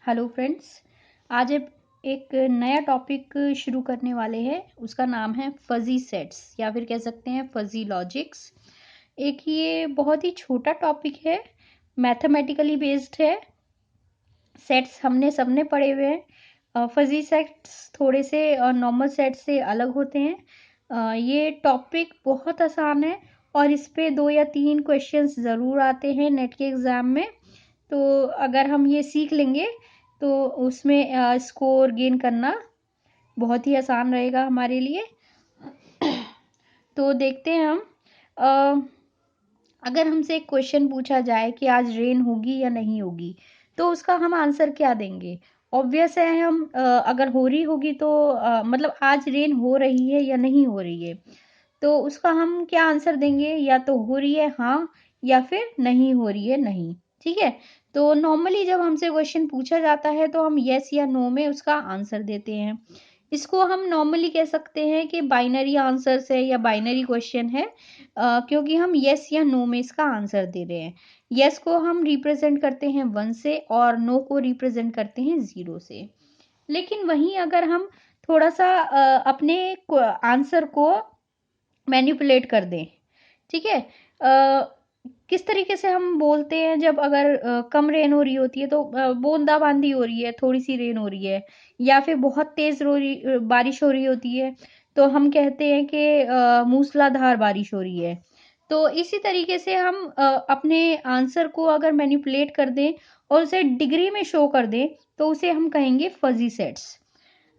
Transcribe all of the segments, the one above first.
Hello friends. आज एक नया टॉपिक शुरू करने वाले हैं। उसका नाम है फजी सेट्स या फिर कह सकते हैं फजी लॉजिक्स। एक ये बहुत ही छोटा टॉपिक है, मैथमेटिकली बेस्ड है। सेट्स हमने सबने पढ़े हुए हैं। फजी सेट्स थोड़े से नॉर्मल सेट से अलग होते हैं। ये टॉपिक बहुत आसान है और इस पे 2 या 3 क्वेश्चंस ज़रूर आते हैं नेट के एग्ज़ाम में। तो अगर हम ये सीख लेंगे तो उसमें स्कोर गेन करना बहुत ही आसान रहेगा हमारे लिए। तो देखते हैं हम। अ, अगर हमसे एक क्वेश्चन पूछा जाए कि आज रेन होगी या नहीं होगी, तो उसका हम आंसर क्या देंगे? ऑब्वियस है, हम अगर हो रही होगी तो मतलब आज रेन हो रही है या नहीं हो रही है, तो उसका हम क्या आंसर देंगे? या तो हो रही है हाँ, या फिर नहीं हो रही है नहीं। ठीक है। तो नॉर्मली जब हमसे क्वेश्चन पूछा जाता है तो हम यस या नो में उसका आंसर देते हैं। इसको हम नॉर्मली कह सकते हैं कि बाइनरी आंसर्स है या बाइनरी क्वेश्चन है, क्योंकि हम यस या नो में इसका आंसर दे रहे हैं। यस को हम रिप्रेजेंट करते हैं 1 से और नो को रिप्रेजेंट करते हैं 0 से। लेकिन वहीं अगर हम थोड़ा सा अपने आंसर को मैनिपुलेट कर दें, ठीक है। किस तरीके से हम बोलते हैं, जब अगर कम रेन हो रही होती है तो बूंदाबांदी हो रही है, थोड़ी सी रेन हो रही है, या फिर बहुत तेज बारिश हो रही होती है, तो हम कहते हैं कि मूसलाधार बारिश हो रही है। तो इसी तरीके से हम अपने आंसर को अगर मैनिपुलेट कर दें और उसे डिग्री में शो कर दें, तो उसे हम कहेंगे फजी सेट्स।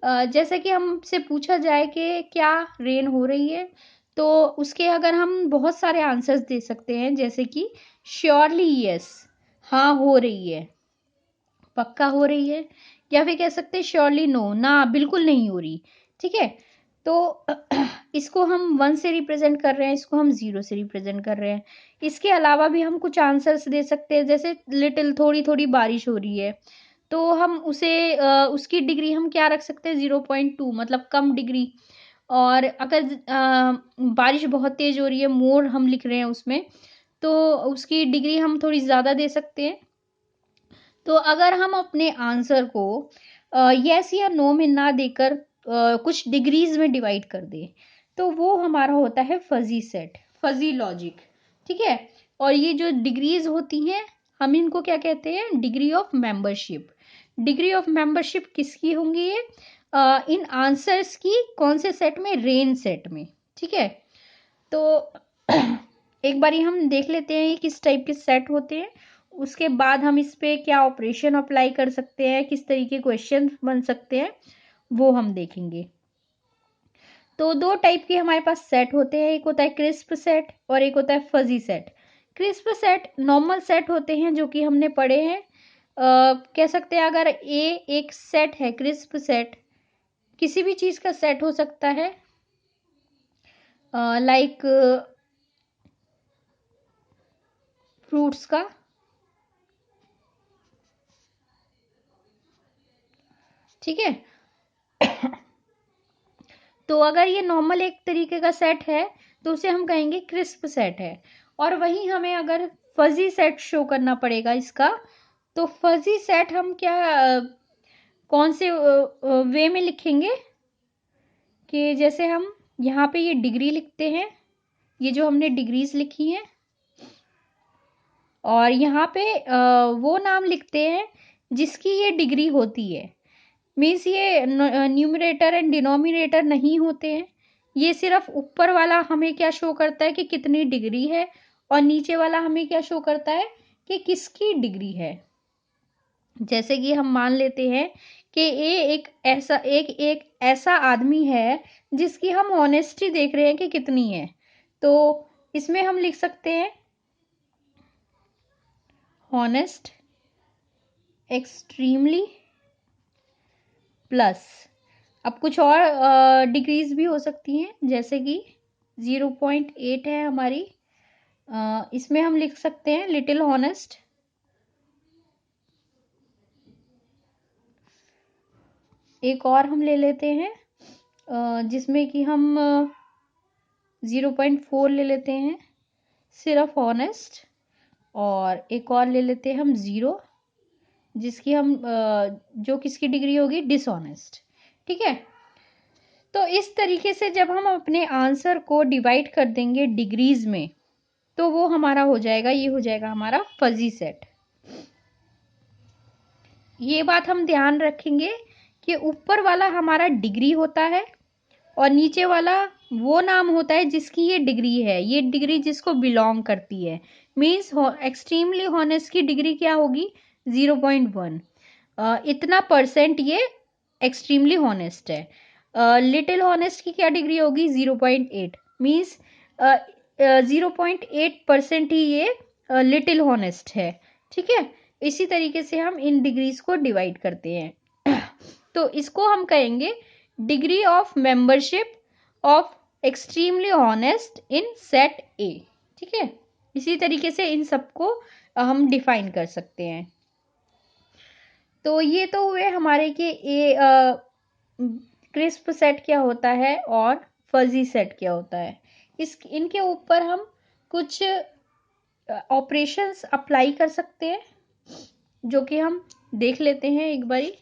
जैसे कि हमसे पूछा जाए कि क्या रेन हो रही है, तो उसके अगर हम बहुत सारे आंसर्स दे सकते हैं, जैसे कि श्योरली यस, हाँ हो रही है, पक्का हो रही है, या फिर कह सकते हैं श्योरली नो, ना बिल्कुल नहीं हो रही। ठीक है। तो इसको हम 1 से रिप्रेजेंट कर रहे हैं, इसको हम 0 से रिप्रेजेंट कर रहे हैं। इसके अलावा भी हम कुछ आंसर्स दे सकते हैं, जैसे लिटिल, थोड़ी थोड़ी बारिश हो रही है, तो हम उसे उसकी डिग्री हम क्या रख सकते हैं? 0.2, मतलब कम डिग्री। और अगर बारिश बहुत तेज हो रही है, मोर हम लिख रहे हैं उसमें, तो उसकी डिग्री हम थोड़ी ज़्यादा दे सकते हैं। तो अगर हम अपने आंसर को यस या नो में ना देकर कुछ डिग्रीज में डिवाइड कर दें, तो वो हमारा होता है फजी सेट, फजी लॉजिक। ठीक है। और ये जो डिग्रीज होती हैं, हम इनको क्या कहते हैं? Degree of membership. Degree of membership किसकी होंगी ये? इन आंसर्स की। कौन से सेट में? रेन सेट में। ठीक है। तो एक बारी हम देख लेते हैं ये किस टाइप के सेट होते हैं, उसके बाद हम इस पे क्या ऑपरेशन अप्लाई कर सकते हैं, किस तरीके क्वेश्चन बन सकते हैं, वो हम देखेंगे। तो 2 टाइप के हमारे पास सेट होते हैं, एक होता है क्रिस्प सेट और एक होता है fuzzy set. Crisp set normal set होते हैं जो कि हमने पढ़े हैं। कह सकते हैं अगर ए एक सेट है, क्रिस्प सेट किसी भी चीज़ का सेट हो सकता है, लाइक फ्रूट्स का। ठीक है। तो अगर ये नॉर्मल एक तरीके का सेट है, तो उसे हम कहेंगे क्रिस्प सेट है। और वहीं हमें अगर फजी सेट शो करना पड़ेगा इसका, तो फजी सेट हम क्या कौन से वे में लिखेंगे? कि जैसे हम यहाँ पे ये डिग्री लिखते हैं, ये जो हमने डिग्रीज लिखी हैं, और यहाँ पे वो नाम लिखते हैं जिसकी ये डिग्री होती है। मीन्स ये न्यूमरेटर एंड डिनोमिनेटर नहीं होते हैं। ये सिर्फ ऊपर वाला हमें क्या शो करता है कि कितनी डिग्री है, और नीचे वाला हमें क्या शो करता है कि किसकी डिग्री है। जैसे कि हम मान लेते हैं कि ए एक ऐसा आदमी है जिसकी हम ऑनेस्टी देख रहे हैं कि कितनी है, तो इसमें हम लिख सकते हैं हॉनेस्ट एक्सट्रीमली प्लस। अब कुछ और डिग्रीज भी हो सकती हैं, जैसे कि 0.8 है हमारी, इसमें हम लिख सकते हैं लिटिल हॉनेस्ट। एक और हम ले लेते हैं जिसमें कि हम 0.4 ले लेते हैं सिर्फ हॉनेस्ट, और एक और ले लेते हैं हम 0, जिसकी हम जो किसकी डिग्री होगी, डिसऑनेस्ट। ठीक है, तो इस तरीके से जब हम अपने आंसर को डिवाइड कर देंगे डिग्रीज में, तो वो हमारा हो जाएगा, ये हो जाएगा हमारा फजी सेट। ये बात हम ध्यान रखेंगे कि ऊपर वाला हमारा डिग्री होता है और नीचे वाला वो नाम होता है जिसकी ये डिग्री है, ये डिग्री जिसको बिलोंग करती है। मीन्स एक्सट्रीमली हॉनेस्ट की डिग्री क्या होगी, 0.1। इतना परसेंट ये एक्सट्रीमली हॉनेस्ट है। लिटिल हॉनेस्ट की क्या डिग्री होगी, 0.8। मीन्स 0.8% ही ये लिटिल हॉनेस्ट है। ठीक है, इसी तरीके से हम इन डिग्रीज को डिवाइड करते हैं। तो इसको हम कहेंगे degree of membership of extremely honest in set ए। ठीक है, इसी तरीके से इन सबको हम डिफाइन कर सकते हैं। तो ये तो हुए हमारे के क्रिस्प सेट क्या होता है और फजी सेट क्या होता है। इनके ऊपर हम कुछ ऑपरेशंस अप्लाई कर सकते हैं, जो कि हम देख लेते हैं एक बारी,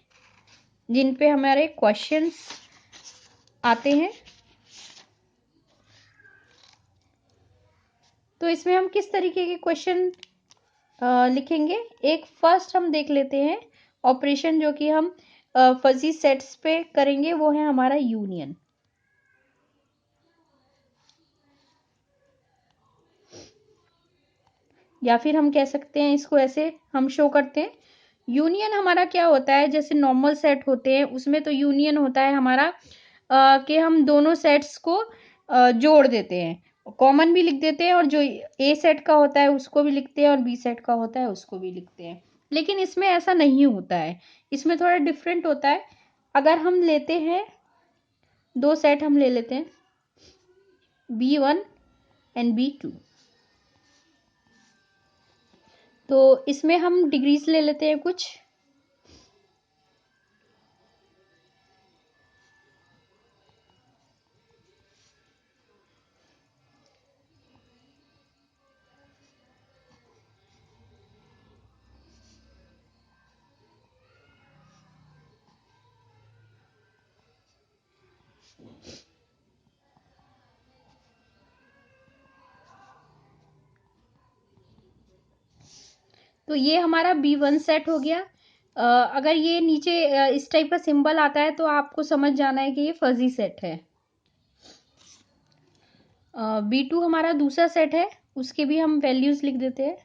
जिन पे हमारे क्वेश्चंस आते हैं। तो इसमें हम किस तरीके के क्वेश्चन लिखेंगे, एक फर्स्ट हम देख लेते हैं ऑपरेशन जो कि हम फजी सेट्स पे करेंगे, वो है हमारा यूनियन। या फिर हम कह सकते हैं, इसको ऐसे हम शो करते हैं। यूनियन हमारा क्या होता है, जैसे नॉर्मल सेट होते हैं उसमें तो यूनियन होता है हमारा कि हम दोनों सेट्स को जोड़ देते हैं, कॉमन भी लिख देते हैं, और जो ए सेट का होता है उसको भी लिखते हैं और बी सेट का होता है उसको भी लिखते हैं। लेकिन इसमें ऐसा नहीं होता है, इसमें थोड़ा डिफरेंट होता है। अगर हम लेते हैं दो सेट, हम ले लेते हैं B1 एंड B2। तो इसमें हम डिग्रीज ले लेते हैं कुछ। तो ये हमारा B1 सेट हो गया। अगर ये नीचे इस टाइप का सिंबल आता है तो आपको समझ जाना है कि ये फजी सेट है। B2 हमारा दूसरा सेट है, उसके भी हम वैल्यूज लिख देते हैं।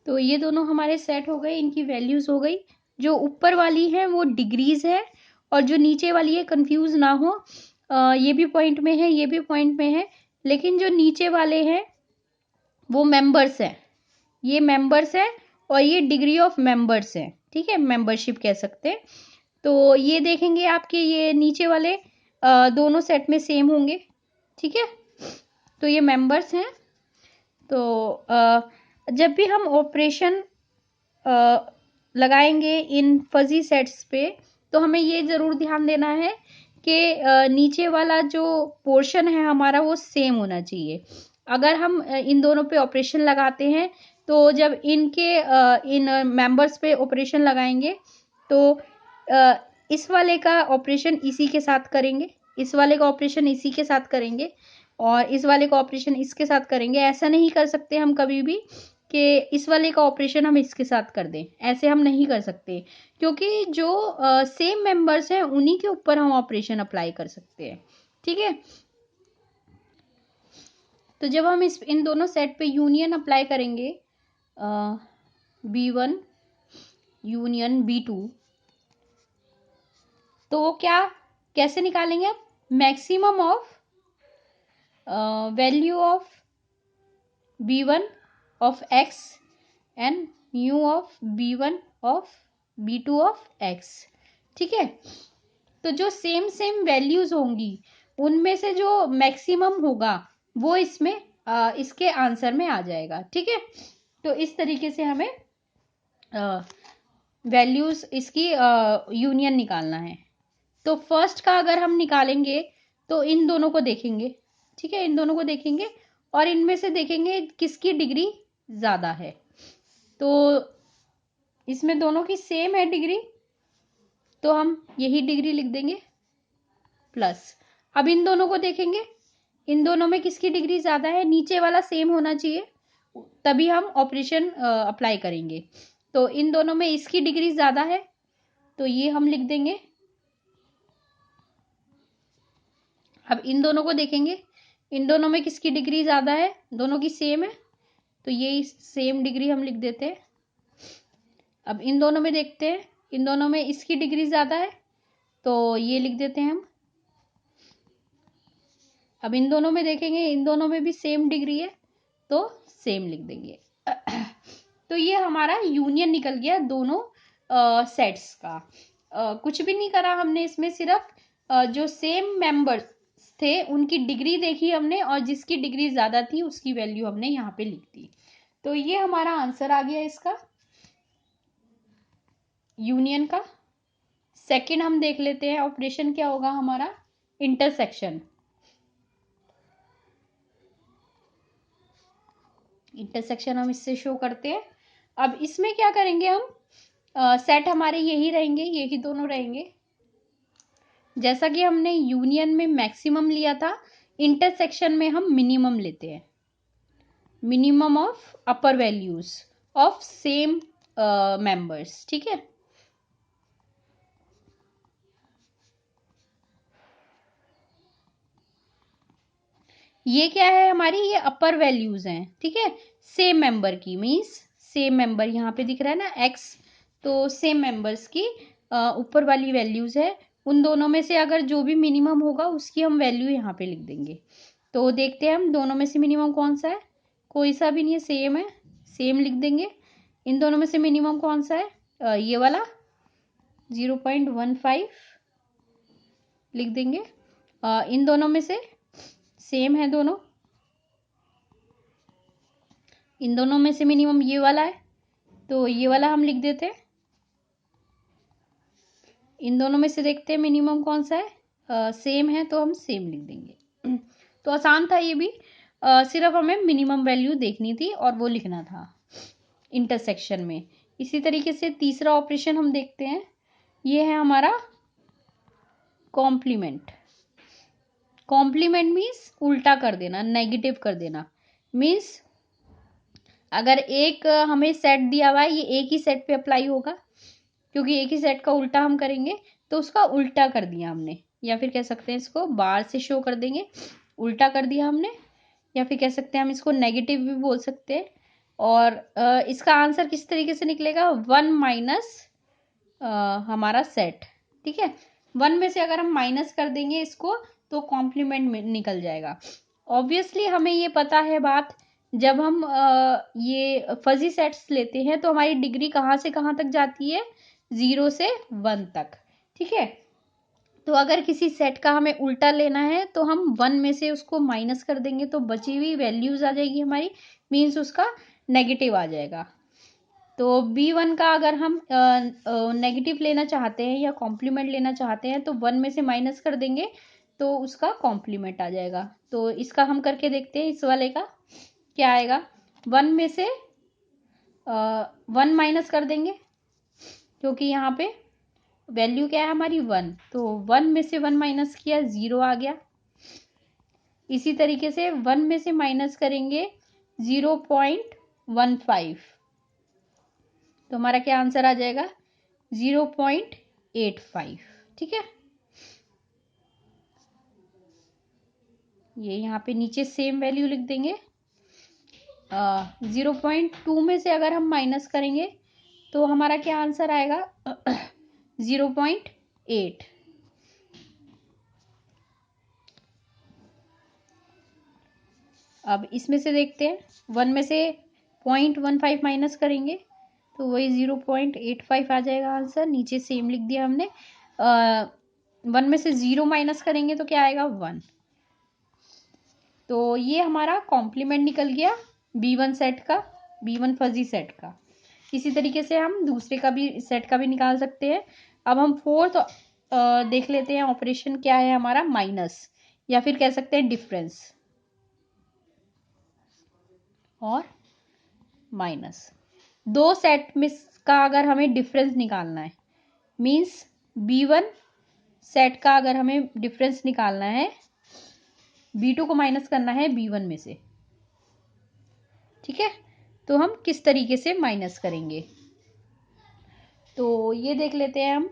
तो ये दोनों हमारे सेट हो गए, इनकी वैल्यूज हो गई। जो ऊपर वाली है वो डिग्रीज है, और जो नीचे वाली है, कंफ्यूज ना हो, ये भी पॉइंट में है, ये भी पॉइंट में है, लेकिन जो नीचे वाले हैं वो मेंबर्स हैं, ये मेंबर्स है और ये डिग्री ऑफ मेंबर्स है। ठीक है, मेंबरशिप कह सकते हैं। तो ये देखेंगे आपके ये नीचे वाले दोनों सेट में सेम होंगे। ठीक है, तो ये मेंबर्स हैं। तो जब भी हम ऑपरेशन लगाएंगे इन फजी सेट्स पे, तो हमें ये ज़रूर ध्यान देना है कि नीचे वाला जो पोर्शन है हमारा वो सेम होना चाहिए। अगर हम इन दोनों पे ऑपरेशन लगाते हैं, तो जब इनके इन मेंबर्स पे ऑपरेशन लगाएंगे, तो इस वाले का ऑपरेशन इसी के साथ करेंगे, इस वाले का ऑपरेशन इसी के साथ करेंगे, और इस वाले का ऑपरेशन इसके साथ करेंगे। ऐसा नहीं कर सकते हम कभी भी कि इस वाले का ऑपरेशन हम इसके साथ कर दें, ऐसे हम नहीं कर सकते, क्योंकि जो सेम मेंबर्स हैं उन्हीं के ऊपर हम ऑपरेशन अप्लाई कर सकते हैं। ठीक है, तो जब हम इन दोनों सेट पे यूनियन अप्लाई करेंगे, B1 यूनियन B2, तो वो क्या कैसे निकालेंगे आप, maximum of value of B1 of x and mu of B1 of B2 of x। ठीक है, तो जो सेम सेम वैल्यूज होंगी उनमें से जो मैक्सिमम होगा वो इसमें इसके आंसर में आ जाएगा। ठीक है, तो इस तरीके से हमें वैल्यूज इसकी यूनियन निकालना है। तो फर्स्ट का अगर हम निकालेंगे तो इन दोनों को देखेंगे। ठीक है, इन दोनों को देखेंगे और इनमें से देखेंगे किसकी डिग्री ज्यादा है। तो इसमें दोनों की सेम है डिग्री, तो हम यही डिग्री लिख देंगे प्लस। अब इन दोनों को देखेंगे, इन दोनों में किसकी डिग्री ज्यादा है, नीचे वाला सेम होना चाहिए तभी हम ऑपरेशन अप्लाई करेंगे। तो इन दोनों में इसकी डिग्री ज्यादा है, तो ये हम लिख देंगे। अब इन दोनों को देखेंगे, इन दोनों में किसकी डिग्री ज्यादा है, दोनों की सेम है, तो ये सेम डिग्री हम लिख देते हैं। अब इन दोनों में देखते हैं, इन दोनों में इसकी डिग्री ज्यादा है, तो ये लिख देते हैं हम। अब इन दोनों में देखेंगे, इन दोनों में भी सेम डिग्री है, तो सेम लिख देंगे। तो ये हमारा यूनियन निकल गया दोनों सेट्स का। कुछ भी नहीं करा हमने इसमें, सिर्फ जो सेम मेंबर्स थे उनकी डिग्री देखी हमने और जिसकी डिग्री ज्यादा थी उसकी वैल्यू हमने यहाँ पे लिख दी। तो ये हमारा आंसर आ गया इसका यूनियन का। सेकंड हम देख लेते हैं ऑपरेशन क्या होगा हमारा, इंटरसेक्शन। इंटरसेक्शन हम इससे शो करते हैं। अब इसमें क्या करेंगे हम, सेट हमारे यही रहेंगे, यही दोनों रहेंगे। जैसा कि हमने यूनियन में मैक्सिमम लिया था, इंटरसेक्शन में हम मिनिमम लेते हैं, minimum of upper values of same members. ठीक है, ये क्या है हमारी, ये अपर वैल्यूज हैं। ठीक है, सेम मेंबर की, मीन्स सेम मेंबर यहाँ पे दिख रहा है ना एक्स, तो सेम मेंबर्स की ऊपर वाली वैल्यूज है। उन दोनों में से अगर जो भी मिनिमम होगा उसकी हम वैल्यू यहाँ पे लिख देंगे। तो देखते हैं हम दोनों में से मिनिमम कौन सा है, कोई सा भी नहीं है, सेम है, सेम लिख देंगे। इन दोनों में से मिनिमम कौन सा है, ये वाला 0.15 लिख देंगे। इन दोनों में से सेम है दोनों, इन दोनों में से मिनिमम ये वाला है, तो ये वाला हम लिख देते हैं। इन दोनों में से देखते हैं मिनिमम कौन सा है, सेम है, तो हम सेम लिख देंगे। तो आसान था ये भी, सिर्फ हमें मिनिमम वैल्यू देखनी थी और वो लिखना था इंटरसेक्शन में। इसी तरीके से तीसरा ऑपरेशन हम देखते हैं, ये है हमारा कॉम्प्लीमेंट। कॉम्प्लीमेंट मीन्स उल्टा कर देना, नेगेटिव कर देना। मीन्स अगर एक हमें सेट दिया हुआ है, ये एक ही सेट पे अप्लाई होगा, क्योंकि एक ही सेट का उल्टा हम करेंगे, तो उसका उल्टा कर दिया हमने, या फिर कह सकते हैं इसको बार से शो कर देंगे, उल्टा कर दिया हमने, या फिर कह सकते हैं हम इसको नेगेटिव भी बोल सकते हैं। और इसका आंसर किस तरीके से निकलेगा, 1 माइनस हमारा सेट। ठीक है, 1 में से अगर हम माइनस कर देंगे इसको तो कॉम्प्लीमेंट में निकल जाएगा। ऑब्वियसली हमें ये पता है बात, जब हम ये फजी सेट्स लेते हैं तो हमारी डिग्री कहाँ से कहाँ तक जाती है, 0 से 1 तक। ठीक है, तो अगर किसी सेट का हमें उल्टा लेना है तो हम 1 में से उसको माइनस कर देंगे, तो बची हुई वैल्यूज आ जाएगी हमारी, मीन्स उसका नेगेटिव आ जाएगा। तो B1 का अगर हम नेगेटिव लेना चाहते हैं या कॉम्प्लीमेंट लेना चाहते हैं तो 1 में से माइनस कर देंगे तो उसका कॉम्प्लीमेंट आ जाएगा। तो इसका हम करके देखते हैं, इस वाले का क्या आएगा, 1 में से 1 माइनस कर देंगे, क्योंकि यहाँ पे वैल्यू क्या है हमारी 1, तो 1 में से 1 माइनस किया 0 आ गया। इसी तरीके से 1 में से माइनस करेंगे 0.15, तो हमारा क्या आंसर आ जाएगा, 0.85। ठीक है, ये यहाँ पे नीचे सेम वैल्यू लिख देंगे। 0.2 में से अगर हम माइनस करेंगे तो हमारा क्या आंसर आएगा, 0.8। अब इसमें से देखते हैं, 1 में से 0.15 माइनस करेंगे तो वही 0.85 आ जाएगा आंसर, नीचे सेम लिख दिया हमने। 1 में से 0 माइनस करेंगे तो क्या आएगा, 1। तो ये हमारा कॉम्प्लीमेंट निकल गया B1 सेट का, B1 फजी सेट का। इसी तरीके से हम दूसरे का भी सेट का भी निकाल सकते हैं। अब हम फोर्थ देख लेते हैं ऑपरेशन क्या है हमारा, माइनस, या फिर कह सकते हैं डिफरेंस और माइनस। दो सेट में का अगर हमें डिफरेंस निकालना है, मीन्स B1 सेट का अगर हमें डिफरेंस निकालना है, B2 को माइनस करना है B1 में से, ठीक है। तो हम किस तरीके से माइनस करेंगे, तो ये देख लेते हैं हम।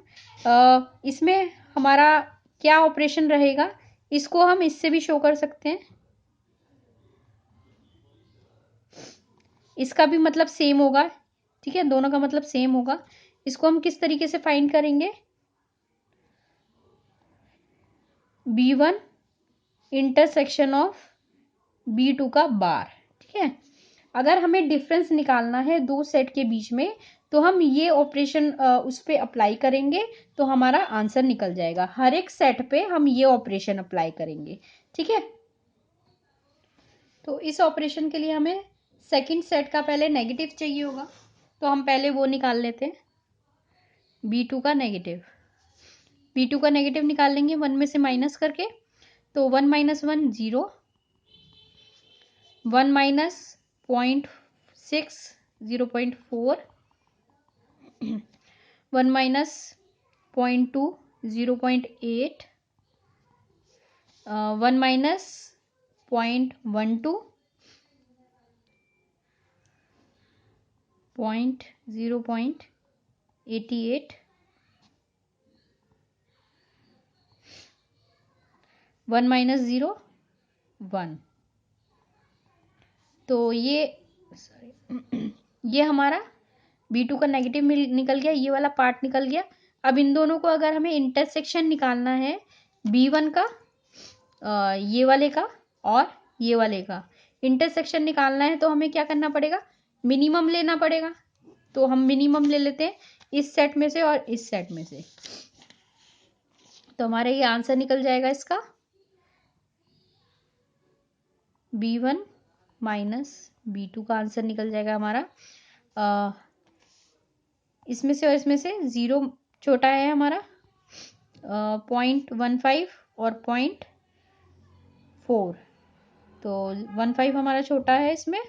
इसमें हमारा क्या ऑपरेशन रहेगा, इसको हम इससे भी शो कर सकते हैं, इसका भी मतलब सेम होगा, ठीक है, दोनों का मतलब सेम होगा। इसको हम किस तरीके से फाइंड करेंगे, B1 इंटरसेक्शन ऑफ B2 का बार, ठीक है। अगर हमें डिफरेंस निकालना है दो सेट के बीच में, तो हम ये ऑपरेशन उस पर अप्लाई करेंगे, तो हमारा आंसर निकल जाएगा। हर एक सेट पे हम ये ऑपरेशन अप्लाई करेंगे, ठीक है। तो इस ऑपरेशन के लिए हमें सेकंड सेट का पहले नेगेटिव चाहिए होगा, तो हम पहले वो निकाल लेते हैं, B2 का नेगेटिव। B2 का नेगेटिव निकाल लेंगे 1 में से माइनस करके, तो 1 minus 1 0, 1 minus 0.6 0.4, 1 minus 0.2 0.8, 1 minus 0.12 0.88, 1 minus 0 1। तो ये हमारा B2 का नेगेटिव निकल गया, ये वाला पार्ट निकल गया। अब इन दोनों को अगर हमें इंटरसेक्शन निकालना है B1 का, ये वाले का और ये वाले का इंटरसेक्शन निकालना है, तो हमें क्या करना पड़ेगा, मिनिमम लेना पड़ेगा। तो हम मिनिमम ले लेते हैं इस सेट में से और इस सेट में से, तो हमारा ये आंसर निकल जाएगा इसका, B1 माइनस B2 का आंसर निकल जाएगा हमारा। इसमें से और इसमें से 0 छोटा है हमारा, 0.15 और 0.4, तो 15 हमारा छोटा है, इसमें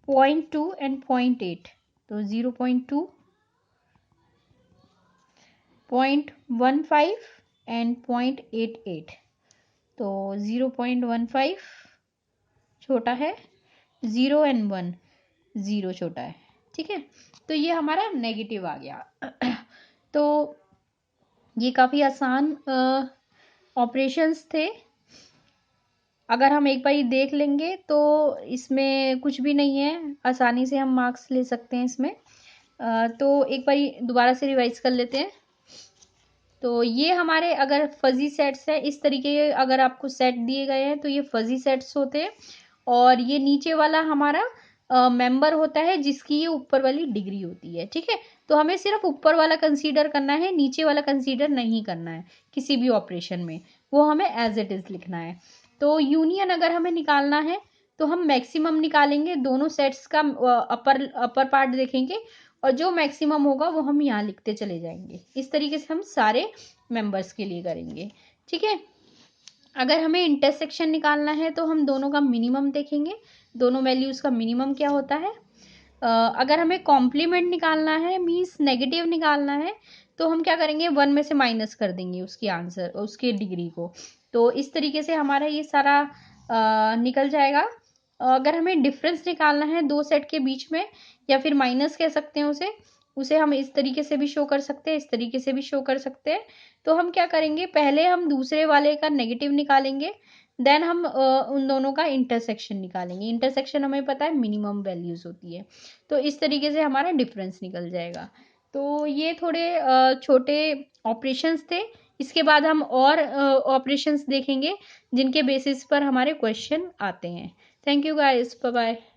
0.2 एंड 0.8, तो 0.2, 0.15 एंड 0.88, तो 0.15 छोटा है, 0 एंड 1 0 छोटा है, ठीक है। तो ये हमारा नेगेटिव आ गया। तो ये काफ़ी आसान ऑपरेशंस थे। अगर हम एक बार देख लेंगे तो इसमें कुछ भी नहीं है, आसानी से हम मार्क्स ले सकते हैं इसमें। तो एक बार दोबारा से रिवाइज कर लेते हैं। तो ये हमारे अगर फजी सेट्स हैं, इस तरीके के अगर आपको सेट दिए गए हैं तो ये फजी सेट्स होते हैं, और ये नीचे वाला हमारा मेंबर होता है जिसकी ये ऊपर वाली डिग्री होती है, ठीक है। तो हमें सिर्फ ऊपर वाला कंसीडर करना है, नीचे वाला कंसीडर नहीं करना है किसी भी ऑपरेशन में, वो हमें एज इट इज लिखना है। तो यूनियन अगर हमें निकालना है तो हम मैक्सिमम निकालेंगे, दोनों सेट्स का अपर पार्ट देखेंगे और जो मैक्सिमम होगा वो हम यहाँ लिखते चले जाएंगे। इस तरीके से हम सारे मेंबर्स के लिए करेंगे, ठीक है। अगर हमें इंटरसेक्शन निकालना है तो हम दोनों का मिनिमम देखेंगे, दोनों वैल्यूज का मिनिमम क्या होता है। अगर हमें कॉम्प्लीमेंट निकालना है, मींस नेगेटिव निकालना है, तो हम क्या करेंगे, 1 में से माइनस कर देंगे उसकी आंसर, उसके डिग्री को। तो इस तरीके से हमारा ये सारा निकल जाएगा। अगर हमें डिफरेंस निकालना है दो सेट के बीच में, या फिर माइनस कह सकते हैं उसे हम इस तरीके से भी शो कर सकते हैं, इस तरीके से भी शो कर सकते हैं। तो हम क्या करेंगे, पहले हम दूसरे वाले का नेगेटिव निकालेंगे, देन हम उन दोनों का इंटरसेक्शन निकालेंगे। इंटरसेक्शन हमें पता है मिनिमम वैल्यूज होती है, तो इस तरीके से हमारा डिफरेंस निकल जाएगा। तो ये थोड़े छोटे ऑपरेशंस थे। इसके बाद हम और ऑपरेशंस देखेंगे जिनके बेसिस पर हमारे क्वेश्चन आते हैं। Thank you guys, bye bye.